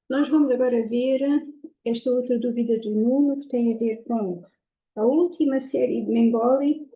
Nós vamos agora ver esta outra dúvida do Nuno, que tem a ver com a última série de Mengoli,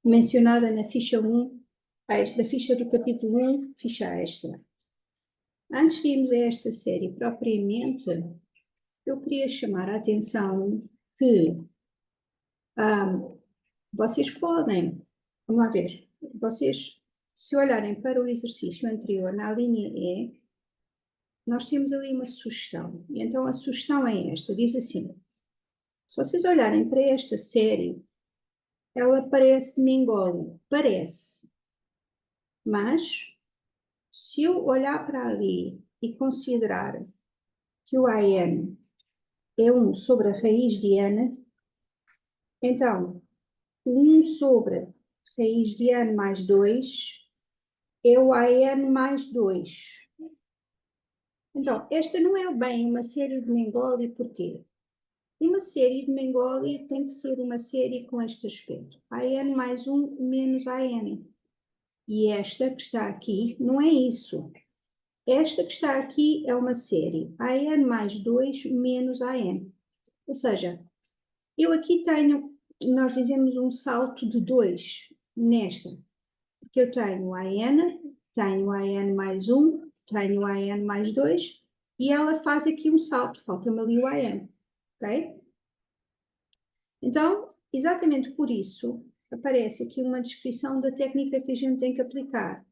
mencionada na ficha 1, da ficha do capítulo 1, ficha extra. Antes de irmos a esta série propriamente, eu queria chamar a atenção que vocês podem, vamos lá ver, vocês, se olharem para o exercício anterior, na linha E, nós temos ali uma sugestão. E então a sugestão é esta, diz assim: se vocês olharem para esta série, ela parece de Mengoli, parece, mas se eu olhar para ali e considerar que o AN é 1 sobre a raiz de N, então o 1 sobre a raiz de N mais 2 é o AN mais 2. Então, esta não é bem uma série de Mengoli, porquê? Uma série de Mengoli tem que ser uma série com este aspecto: AN mais 1 menos AN. E esta que está aqui não é isso. Esta que está aqui é uma série AN mais 2 menos AN. Ou seja, eu aqui tenho, nós dizemos um salto de 2 nesta. Porque eu tenho AN mais 1, tenho AN mais 2 e ela faz aqui um salto, falta-me ali o AN. Ok? Então, exatamente por isso, aparece aqui uma descrição da técnica que a gente tem que aplicar.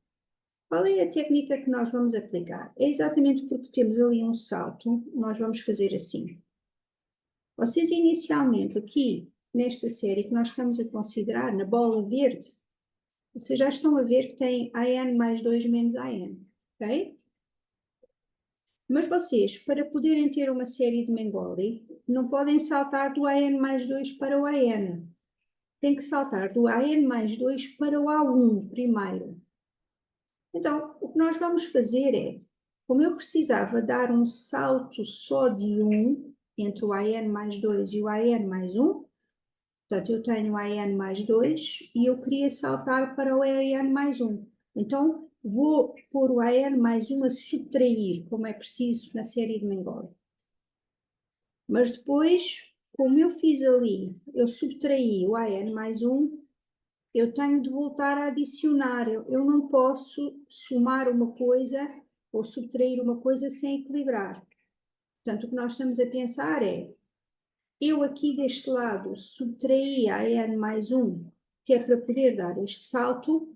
Qual é a técnica que nós vamos aplicar? É exatamente porque temos ali um salto, nós vamos fazer assim. Vocês inicialmente aqui, nesta série que nós estamos a considerar, na bola verde, vocês já estão a ver que tem AN mais 2 menos AN, ok? Mas vocês, para poderem ter uma série de Mengoli, não podem saltar do AN mais 2 para o AN. Tem que saltar do AN mais 2 para o A1 primeiro. Então, o que nós vamos fazer é, como eu precisava dar um salto só de 1 entre o AN mais 2 e o AN mais 1, portanto, eu tenho o AN mais 2 e eu queria saltar para o AN mais 1. Então, vou pôr o AN mais 1 a subtrair, como é preciso na série de Mengoli. Mas depois, como eu fiz ali, eu subtraí o AN mais 1, eu tenho de voltar a adicionar. Eu não posso somar uma coisa ou subtrair uma coisa sem equilibrar. Portanto, o que nós estamos a pensar é, eu aqui deste lado subtraí a N mais 1, que é para poder dar este salto,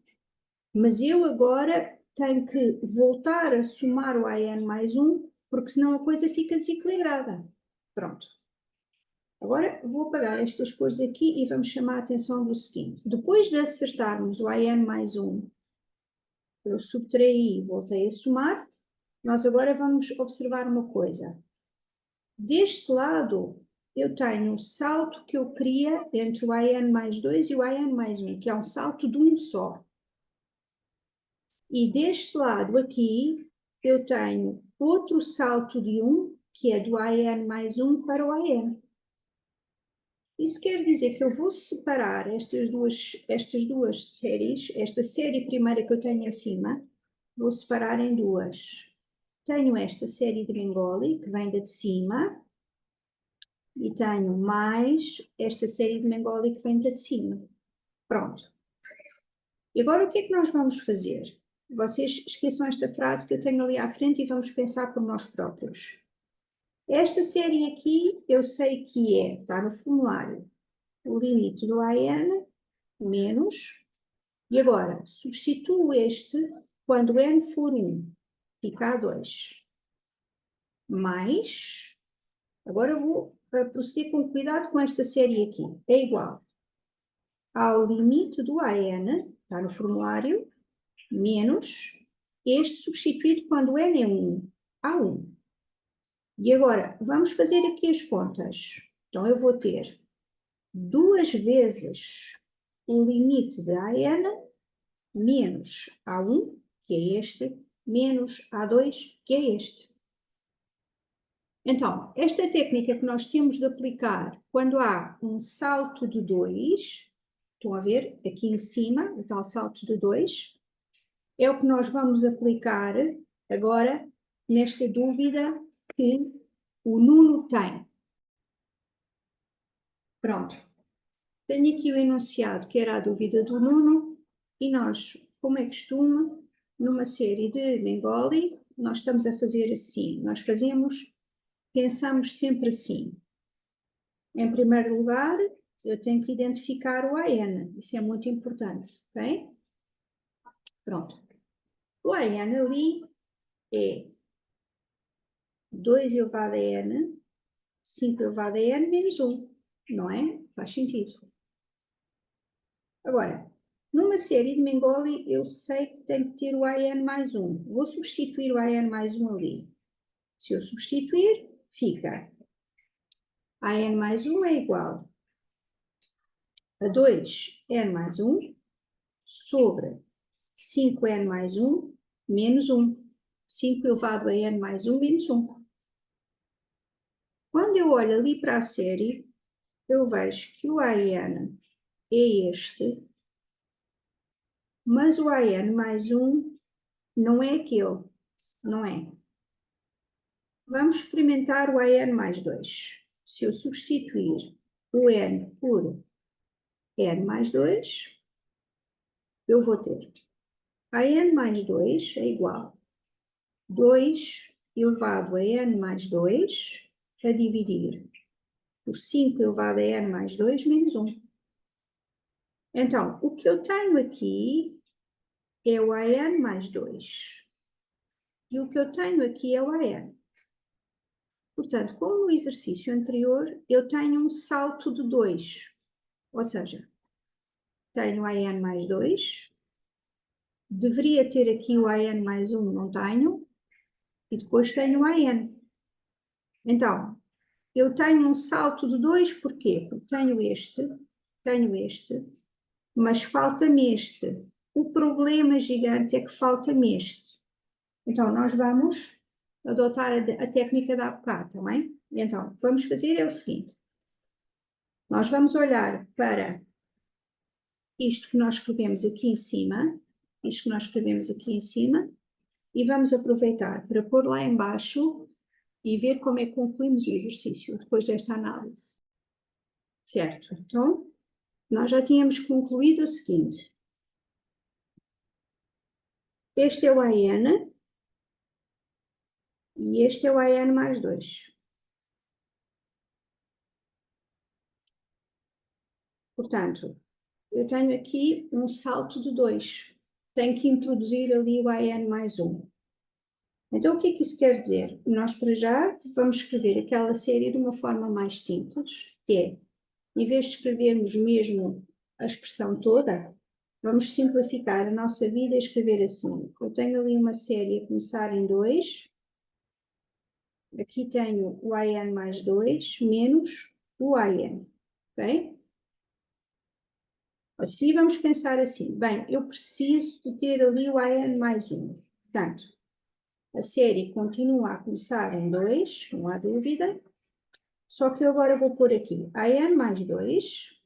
mas eu agora tenho que voltar a somar o AN mais 1, porque senão a coisa fica desequilibrada. Pronto. Agora vou apagar estas coisas aqui e vamos chamar a atenção do seguinte: depois de acertarmos o AN mais 1, eu subtraí e voltei a somar, nós agora vamos observar uma coisa. Deste lado, eu tenho um salto que eu queria entre o AN mais 2 e o AN mais 1, que é um salto de um só. E deste lado aqui, eu tenho outro salto de 1, que é do AN mais 1 para o AN. Isso quer dizer que eu vou separar estas duas séries, esta série primeira que eu tenho acima, vou separar em duas. Tenho esta série de Mengoli, que vem da de cima, e tenho mais esta série de Mengoli que vem da de cima. Pronto. E agora o que é que nós vamos fazer? Vocês esqueçam esta frase que eu tenho ali à frente e vamos pensar por nós próprios. Esta série aqui, eu sei que está no formulário, o limite do AN menos, e agora substituo este, quando n for 1, fica a 2, mais, agora vou proceder com cuidado com esta série aqui, é igual ao limite do AN, está no formulário, menos este substituído quando n é 1, A1. E agora, vamos fazer aqui as contas. Então, eu vou ter 2 vezes o limite de AN menos A1, que é este, menos A2, que é este. Então, esta técnica que nós temos de aplicar quando há um salto de 2, estão a ver aqui em cima, o tal salto de 2, é o que nós vamos aplicar agora nesta dúvida que o Nuno tem. Pronto. Tenho aqui o enunciado que era a dúvida do Nuno e nós, como é costume, numa série de Bengali, nós estamos a fazer assim. Nós pensamos sempre assim. Em primeiro lugar, eu tenho que identificar o AN. Isso é muito importante, ok? Pronto. O AN ali é 2 elevado a n, 5 elevado a n menos 1, não é? Faz sentido. Agora, numa série de Mengoli, eu sei que tenho que ter o AN mais 1. Vou substituir o AN mais 1 ali. Se eu substituir, fica AN mais 1 é igual a 2n mais 1 sobre 5n mais 1 menos 1. 5 elevado a n mais 1 menos 1. Quando eu olho ali para a série, eu vejo que o AN é este, mas o AN mais 1 não é aquele, não é? Vamos experimentar o AN mais 2. Se eu substituir o N por N mais 2, eu vou ter AN mais 2 é igual a 2 elevado a N mais 2 a dividir por 5 elevado a N mais 2 menos 1. Então, o que eu tenho aqui é o AN mais 2. E o que eu tenho aqui é o AN. Portanto, como no exercício anterior, eu tenho um salto de 2. Ou seja, tenho AN mais 2. Deveria ter aqui o AN mais 1, não tenho. E depois tenho o AN. Então, eu tenho um salto de 2, porquê? Porque tenho este, mas falta-me este. O problema gigante é que falta-me este. Então, nós vamos adotar a técnica da bocado, também. Então, vamos fazer é o seguinte. Nós vamos olhar para isto que nós escrevemos aqui em cima, e vamos aproveitar para pôr lá embaixo e ver como é que concluímos o exercício depois desta análise. Certo? Então, nós já tínhamos concluído o seguinte. Este é o AN e este é o AN mais 2. Portanto, eu tenho aqui um salto de 2. Tenho que introduzir ali o AN mais 1. Então, o que é que isso quer dizer? Nós, para já, vamos escrever aquela série de uma forma mais simples, que é, em vez de escrevermos mesmo a expressão toda, vamos simplificar a nossa vida e escrever assim. Eu tenho ali uma série a começar em 2, aqui tenho o AN mais 2 menos o AN, ok? A seguir vamos pensar assim, bem, eu preciso de ter ali o AN mais 1. Portanto, a série continua a começar em 2, não há dúvida, só que eu agora vou pôr aqui AN mais 2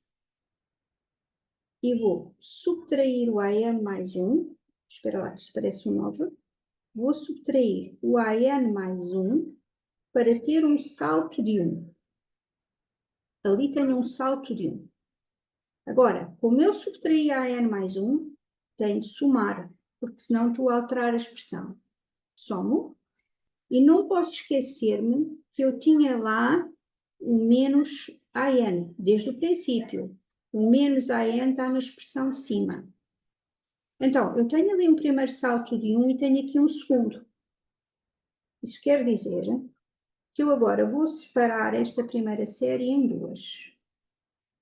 e vou subtrair o AN mais 1, espera lá, isto parece um 9, vou subtrair o AN mais 1 para ter um salto de 1. Ali tenho um salto de 1. Agora, como eu subtraí AN mais 1, tenho de somar, porque senão estou a alterar a expressão. Somo. E não posso esquecer-me que eu tinha lá o menos AN, desde o princípio. O menos AN está na expressão de cima. Então, eu tenho ali um primeiro salto de 1 e tenho aqui um segundo. Isso quer dizer que eu agora vou separar esta primeira série em duas.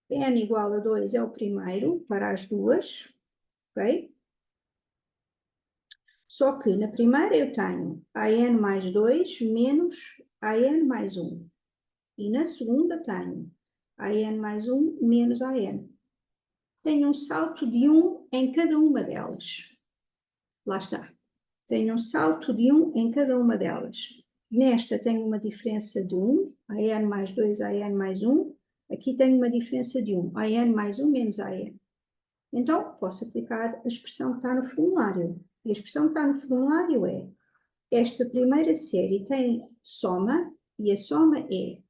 N igual a 2 é o primeiro para as duas, ok? Só que na primeira eu tenho AN mais 2 menos AN mais 1. E na segunda tenho AN mais 1 menos AN. Tenho um salto de 1 em cada uma delas. Lá está. Tenho um salto de 1 em cada uma delas. Nesta tenho uma diferença de 1, AN mais 2, AN mais 1. Aqui tenho uma diferença de 1, AN mais 1 menos AN. Então, posso aplicar a expressão que está no formulário. E a expressão que está no formulário é esta primeira série tem soma, e a soma é,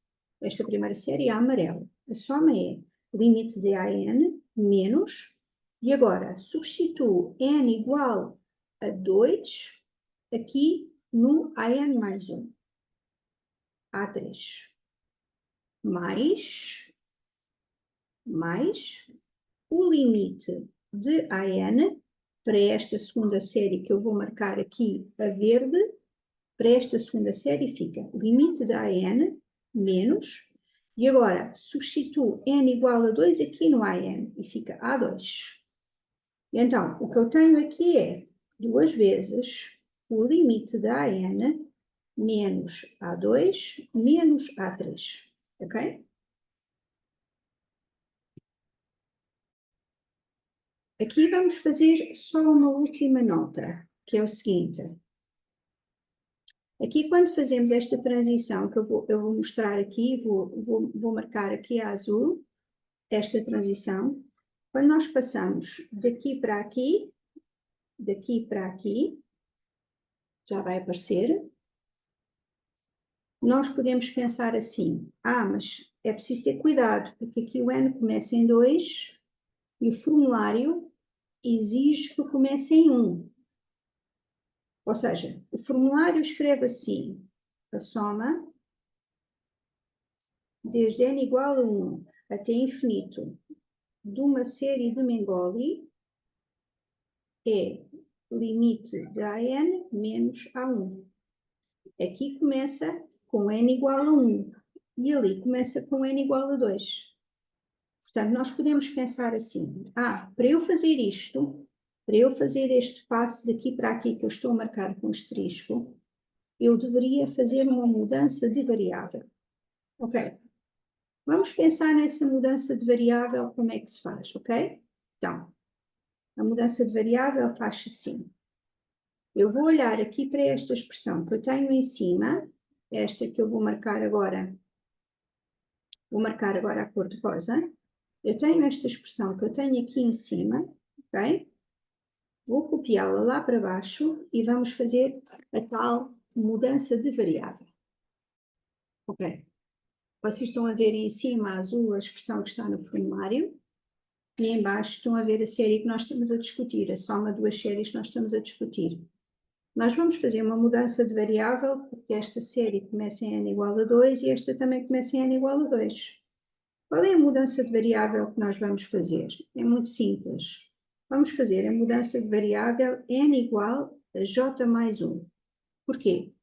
esta primeira série é amarela, a soma é limite de AN menos, e agora substituo N igual a 2 aqui no AN mais 1, A3, mais o limite de AN para esta segunda série que eu vou marcar aqui a verde, para esta segunda série fica limite de AN menos, e agora substituo N igual a 2 aqui no AN e fica A2. E então, o que eu tenho aqui é 2 vezes o limite de AN menos A2 menos A3, ok? Aqui vamos fazer só uma última nota, que é o seguinte. Aqui, quando fazemos esta transição, que eu vou mostrar aqui, vou marcar aqui a azul, esta transição, quando nós passamos daqui para aqui, já vai aparecer, nós podemos pensar assim, mas é preciso ter cuidado, porque aqui o N começa em 2 e o formulário exige que comece em 1. Ou seja, o formulário escreve assim, a soma desde n igual a 1 até infinito de uma série de Mengoli é limite de AN menos A1. Aqui começa com n igual a 1 e ali começa com n igual a 2. Portanto, nós podemos pensar assim, para eu fazer isto, para eu fazer este passo daqui para aqui que eu estou a marcar com asterisco, eu deveria fazer uma mudança de variável. Ok? Vamos pensar nessa mudança de variável, como é que se faz, ok? Então, a mudança de variável faz-se assim. Eu vou olhar aqui para esta expressão que eu tenho em cima, esta que eu vou marcar agora a cor de rosa. Eu tenho esta expressão que eu tenho aqui em cima, ok? Vou copiá-la lá para baixo e vamos fazer a tal mudança de variável. Ok? Vocês estão a ver em cima, azul, a expressão que está no formulário, e em baixo estão a ver a série que nós estamos a discutir, a soma de 2 séries que nós estamos a discutir. Nós vamos fazer uma mudança de variável, porque esta série começa em n igual a 2 e esta também começa em n igual a 2. Qual é a mudança de variável que nós vamos fazer? É muito simples. Vamos fazer a mudança de variável n igual a j mais 1. Porquê?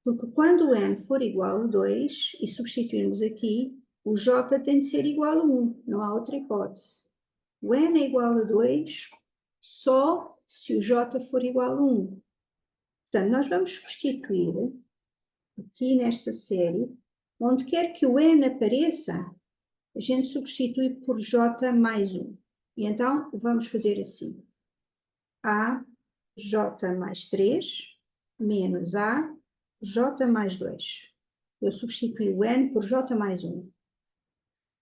Porque quando o n for igual a 2 e substituirmos aqui, o j tem de ser igual a 1, não há outra hipótese. O n é igual a 2 só se o j for igual a 1. Portanto, nós vamos substituir aqui nesta série, onde quer que o n apareça, a gente substitui por j mais 1. E então, vamos fazer assim. A, j mais 3, menos A, j mais 2. Eu substituo o n por j mais 1.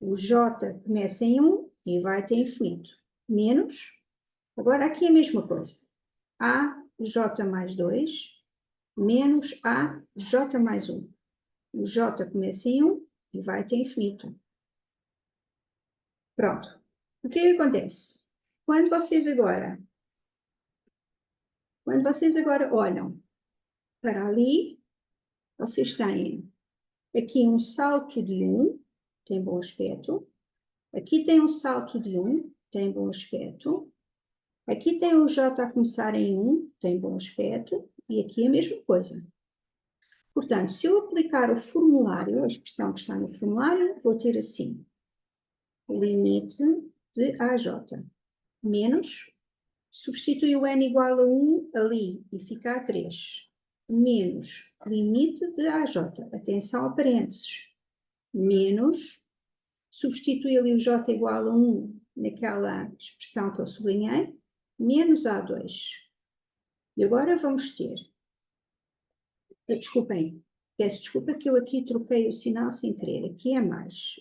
O j começa em 1 e vai até infinito. Menos, agora aqui é a mesma coisa. A, j mais 2, menos A, j mais 1. O j começa em 1 e vai até infinito. Pronto. O que acontece? Quando vocês agora olham para ali, vocês têm aqui um salto de 1, tem bom aspecto. Aqui tem um salto de 1, tem bom aspecto. Aqui tem o j a começar em 1, tem bom aspecto. E aqui a mesma coisa. Portanto, se eu aplicar o formulário, a expressão que está no formulário, vou ter assim. Limite de AJ menos, substitui o n igual a 1 ali e fica a 3, menos limite de AJ, atenção a parênteses, menos, substitui ali o j igual a 1 naquela expressão que eu sublinhei, menos A2. E agora vamos ter, desculpem, peço desculpa que eu aqui troquei o sinal sem querer, aqui é mais,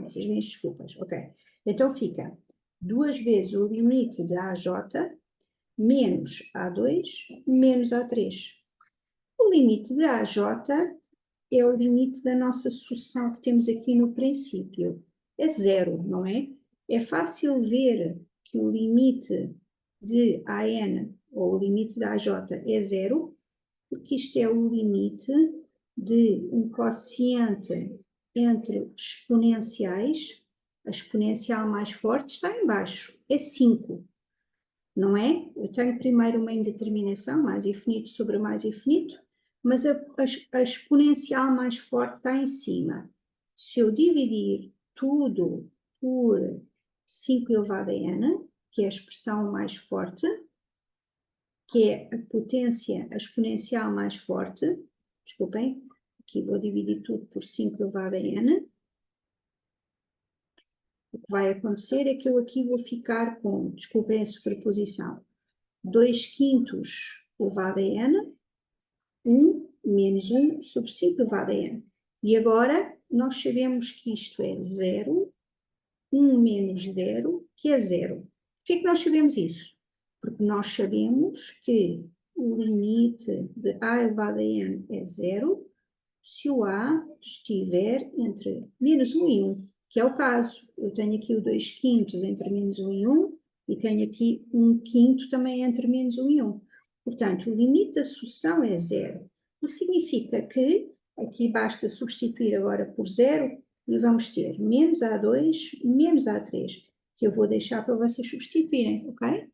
as minhas desculpas, ok. Então fica 2 vezes o limite de AJ menos A2 menos A3. O limite de AJ é o limite da nossa sucessão que temos aqui no princípio. É zero, não é? É fácil ver que o limite de AN, ou o limite da AJ, é zero, porque isto é o limite de um quociente entre exponenciais. A exponencial mais forte está em baixo, é 5, não é? Eu tenho primeiro uma indeterminação, mais infinito sobre mais infinito, mas a exponencial mais forte está em cima. Se eu dividir tudo por 5 elevado a n, que é a expressão mais forte, que é a potência, a exponencial mais forte, desculpem, aqui vou dividir tudo por 5 elevado a n, o que vai acontecer é que eu aqui vou ficar com, desculpem a superposição, 2 quintos elevado a n, 1 menos 1 sobre 5 elevado a n. E agora nós sabemos que isto é 0, 1 menos 0, que é 0. Por que é que nós sabemos isso? Porque nós sabemos que o limite de a elevado a n é 0 se o a estiver entre menos 1 e 1, que é o caso. Eu tenho aqui o 2 quintos entre menos 1 e 1 e tenho aqui 1 quinto também entre menos 1 e 1. Portanto, o limite da sucessão é 0. Isso significa que aqui basta substituir agora por 0 e vamos ter menos A2 menos A3, que eu vou deixar para vocês substituírem, ok?